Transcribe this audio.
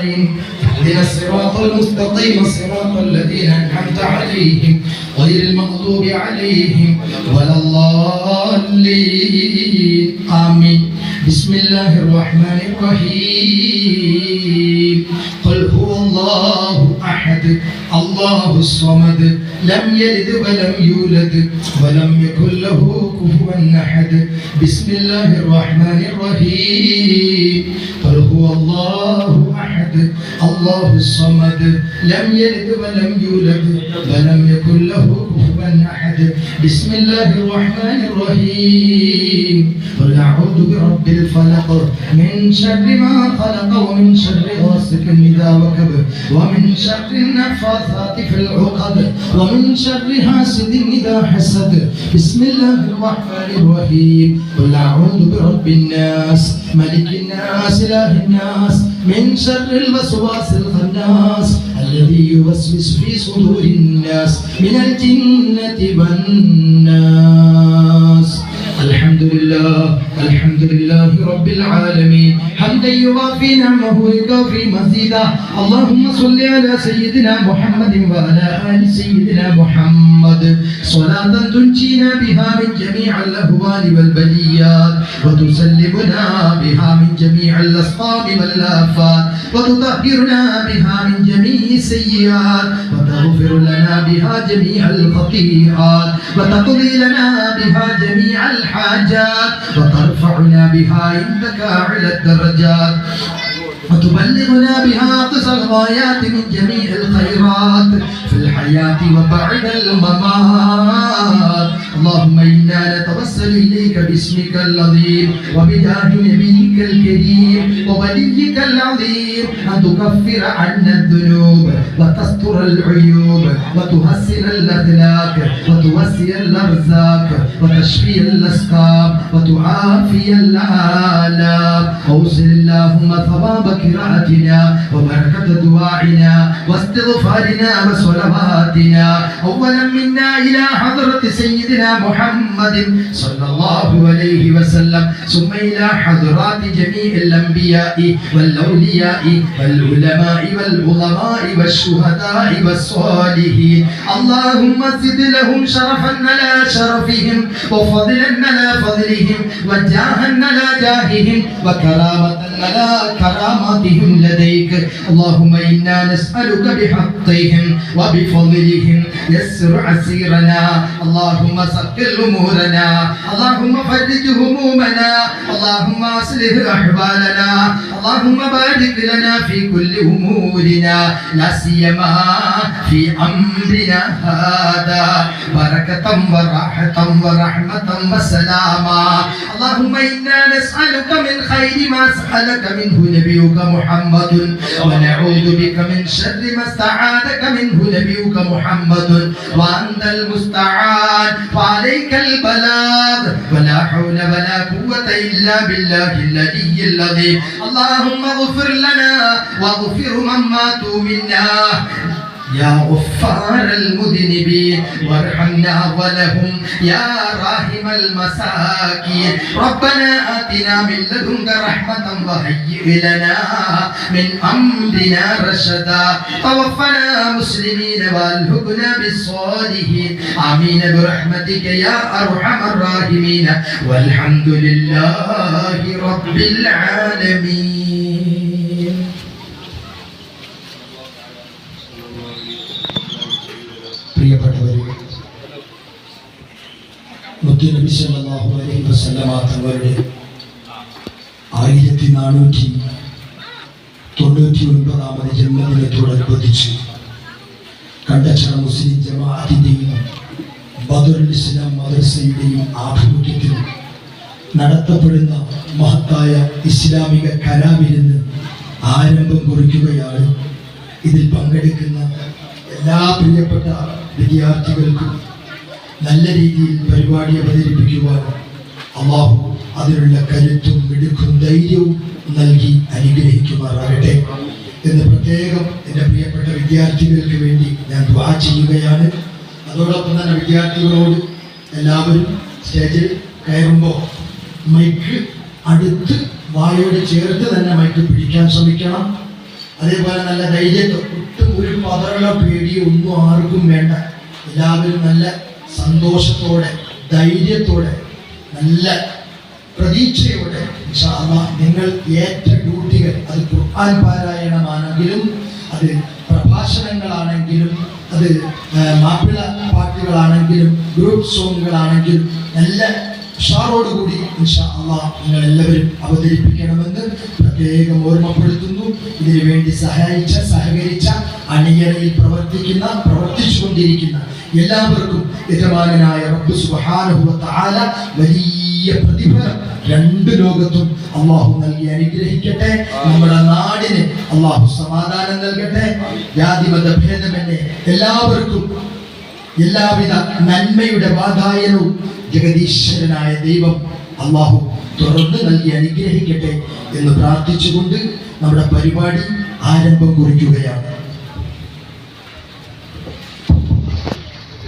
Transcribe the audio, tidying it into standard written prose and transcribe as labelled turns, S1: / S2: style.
S1: عليهم اهدنا الصراط المستقيم صراط الذين أنعمت عليهم غير المغضوب عليهم ولا الضالين آمين. بسم الله الرحمن الرحيم. قل هو الله أحد الله الصمد لم يلد ولم يولد ولم يكن له كفوا أحد. بسم الله الرحمن الرحيم. قل هو الله أحد الله الصمد لم يلد ولم يولد ولم يكن له كفوا أحد. بسم الله الرحمن الرحيم. قل أعوذ برب الفلق من شر ما خلق ومن شر غاسق إذا وقب ومن شر النفاثات في العقد ومن شر حاسد إذا حسد. بسم الله الرحمن الرحيم. قل أعوذ برب الناس ملك الناس إله الناس من شر الوسواس الخناس الذي يوسوس في صدور الناس من الجنة والناس. الحمد لله رب العالمين حمدا يوافي نعمه ويكافي مزيدا. اللهم صل على سيدنا محمد وعلى آل سيدنا محمد صلاة تنجينا بها من جميع الأهوال والبليات وتسلمنا بها من جميع الأسقام والآفات وتطهرنا بها من جميع السيئات وتغفر لنا بها جميع الخطيئات وتقضي لنا بها جميع الحاجات وترفعنا بها عندك أعلى الدرجات وتبلغنا بها أقصى الغايات من جميع الخيرات في الحياة وبعد الممات. اللهم إنا نتوسل إليك باسمك العظيم وبجاه نبيك الكريم ووليك العظيم أن تكفر عنا الذنوب وتستر العيوب وتحسن الأخلاق وتوسع الأرزاق وتشفي الأسقام وتعافي الآلام. أوصل اللهم ثواب قراءتنا وبركة دعائنا واستغفارنا وصلواتنا أولا منا إلى حضرة سيدنا محمد صلى الله عليه وسلم ثم إلى حضرات جميع الأنبياء والأولياء والعلماء والعظماء والشهداء والصالحين. اللهم زد لهم شرفا على شرفهم وفضلا على فضلهم وجاها على جاههم وكرامة على كراماتهم لديك. اللهم إنا نسألك بحقهم وبفضلهم يسر عسيرنا. اللهم سهل أمورنا. اللهم فرج همومنا. اللهم أصلح أحوالنا. اللهم بارك لنا في كل أمورنا لا سيما في أمرنا هذا بركة وراحة ورحمة وسلاما. اللهم إنا نسألك من خير ما سألك منه نبيك محمد ونعوذ بك من شر ما استعاذك منه نبيك محمد وأنت المستعان وعليك البلاغ ولا حول ولا قوة إلا بالله العلي العظيم. اللهم اغفر لنا واغفر من ماتوا منا يا غفار المذنبين وارحمنا ولهم يا راحم المساكين. ربنا آتنا من لدنك رحمة وهيئ لنا من أمرنا رشدا. توفنا مسلمين والحقنا بالصالحين آمين برحمتك يا أرحم الراحمين والحمد لله رب العالمين. പ്രിയപ്പെട്ടവരെ, മുത്തുനബി സല്ലല്ലാഹു അലൈഹി വസല്ലമ തങ്ങളുടെ 1499 ജന്മദിനത്തോടനുബന്ധിച്ച് കണ്ടച്ചിറ മുസ്ലിം ജമാഅത്തിന്റെയും ബദറുൽ ഇസ്ലാം മദ്രസയുടെയും ആഭിമുഖ്യത്തിൽ നടത്തപ്പെടുന്ന മഹത്തായ ഇസ്ലാമിക കലാവിരുന്ന് ആരംഭം കുറിക്കുകയാണ്. ഇതിൽ പങ്കെടുക്കുന്ന എല്ലാ പ്രിയപ്പെട്ട വിദ്യാർത്ഥികൾക്കും നല്ല രീതിയിൽ പരിപാടി അവതരിപ്പിക്കുവാൻ അല്ലാഹു അതിനുള്ള കരുത്തും മിടുക്കും ധൈര്യവും നൽകി അനുഗ്രഹിക്കുമാറാകട്ടെ എന്ന് പ്രത്യേകം എൻ്റെ പ്രിയപ്പെട്ട വിദ്യാർത്ഥികൾക്ക് വേണ്ടി ഞാൻ ദുആ ചെയ്യുകയാണ്. അതോടൊപ്പം തന്നെ വിദ്യാർത്ഥികളോട് എല്ലാവരും സ്റ്റേജിൽ കയറുമ്പോൾ മൈക്ക് അടുത്ത് വായോട് ചേർത്ത് തന്നെ മൈക്ക് പിടിക്കാൻ ശ്രമിക്കണം. അതേപോലെ നല്ല ധൈര്യത്തോ ഒട്ടും ഒരു പതറലോ പേടിയോ ഒന്നും ആർക്കും വേണ്ട. എല്ലാവരും നല്ല സന്തോഷത്തോടെ ധൈര്യത്തോടെ നല്ല പ്രതീക്ഷയോടെ ഇൻഷാ അല്ലാഹ് നിങ്ങൾ ഏറ്റ ഡ്യൂട്ടികൾ, അത് ഖുർആൻ പാരായണമാണെങ്കിലും അത് പ്രഭാഷണങ്ങളാണെങ്കിലും അത് മാപ്പിള പാട്ടുകളാണെങ്കിലും ഗ്രൂപ്പ് സോങ്ങുകളാണെങ്കിലും നല്ല ഉഷാറോടുകൂടി ഇൻഷാ അല്ലാഹ് നിങ്ങൾ എല്ലാവരും അവതരിപ്പിക്കണമെന്ന് പ്രത്യേകം ഓർമ്മപ്പെടുത്തുന്നു. ഇതിനു വേണ്ടി സഹകരിച്ച അണിയറയിൽ പ്രവർത്തിച്ചുകൊണ്ടിരിക്കുന്ന എല്ലാവർക്കും യജമാനനായ റബ്ബ് സുബ്ഹാനഹു വ തആല വലിയ പ്രതിഫലം രണ്ട് ലോകത്തും അള്ളാഹു നൽകി അനുഗ്രഹിക്കട്ടെ. നമ്മുടെ നാടിന് അള്ളാഹു സമാധാനം നൽകട്ടെ. ജാതിമത ഭേദമന്യേ എല്ലാവർക്കും എല്ലാവിധ നന്മയുടെ വാതായനവും ജഗദീശ്വരനായ ദൈവം അള്ളാഹു തുറന്നു നൽകി അനുഗ്രഹിക്കട്ടെ എന്ന് പ്രാർത്ഥിച്ചുകൊണ്ട് നമ്മുടെ പരിപാടി ആരംഭം കുറിക്കുകയാണ്.